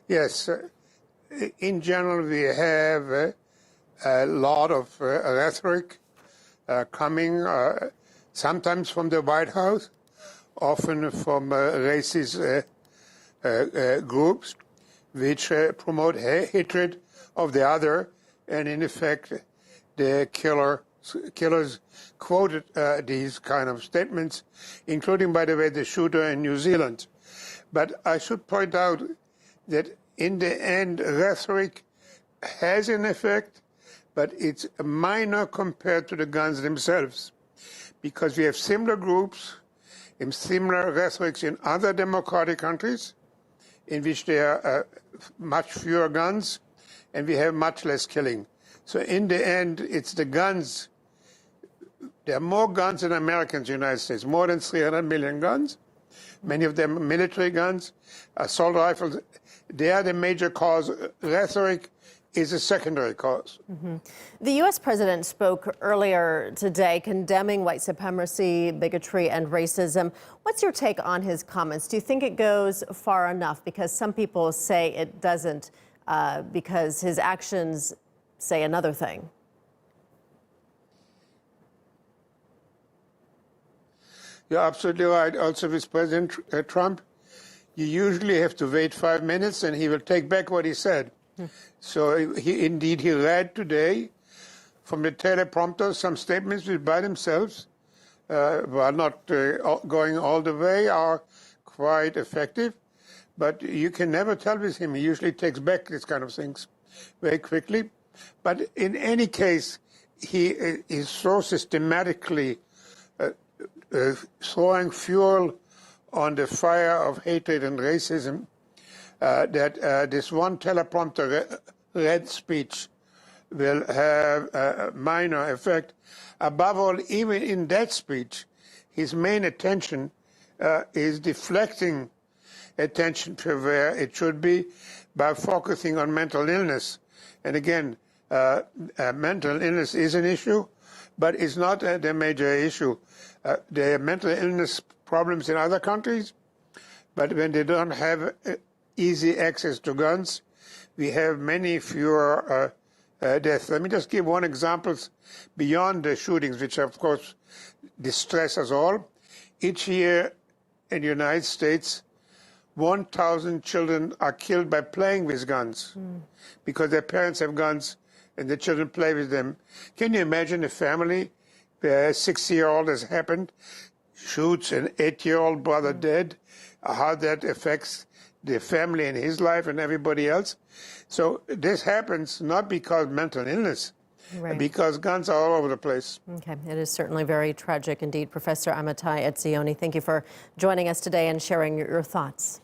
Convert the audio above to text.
Yes, in general, we have a lot of rhetoric coming sometimes from the White House, often from racist groups which promote hatred of the other, and in effect, the killers quoted these kind of statements, including, by the way, the shooter in New Zealand. But I should point out that in the end, rhetoric has an effect, but it's minor compared to the guns themselves, because we have similar groups and similar rhetorics in other democratic countries in which there are much fewer guns and we have much less killing. So in the end, it's the guns. There are more guns than Americans in the United States, more than 300 million guns. Many of them military guns, assault rifles. They are the major cause. Rhetoric is a secondary cause. Mm-hmm. The U.S. president spoke earlier today condemning white supremacy, bigotry, and racism. What's your take on his comments? Do you think it goes far enough? Because some people say it doesn't, because his actions say another thing. You're absolutely right. Also with President Trump, you usually have to wait 5 minutes and he will take back what he said. So he read today from the teleprompter some statements which by themselves, while not going all the way, are quite effective. But you can never tell with him. He usually takes back these kind of things very quickly. But in any case, he is so systematically throwing fuel on the fire of hatred and racism that this one teleprompter read speech will have a minor effect. Above all, even in that speech, his main attention is deflecting attention to where it should be by focusing on mental illness. And again, mental illness is an issue, but it's not the major issue. There are mental illness problems in other countries, but when they don't have easy access to guns, we have many fewer deaths. Let me just give one example beyond the shootings, which of course distress us all. Each year in the United States, 1,000 children are killed by playing with guns because their parents have guns and the children play with them. Can you imagine a family where a 6-year-old has happened, shoots an 8-year-old brother dead, how that affects the family and his life and everybody else? So this happens not because mental illness, because guns are all over the place. Okay, it is certainly very tragic indeed. Professor Amitai Etzioni, thank you for joining us today and sharing your thoughts.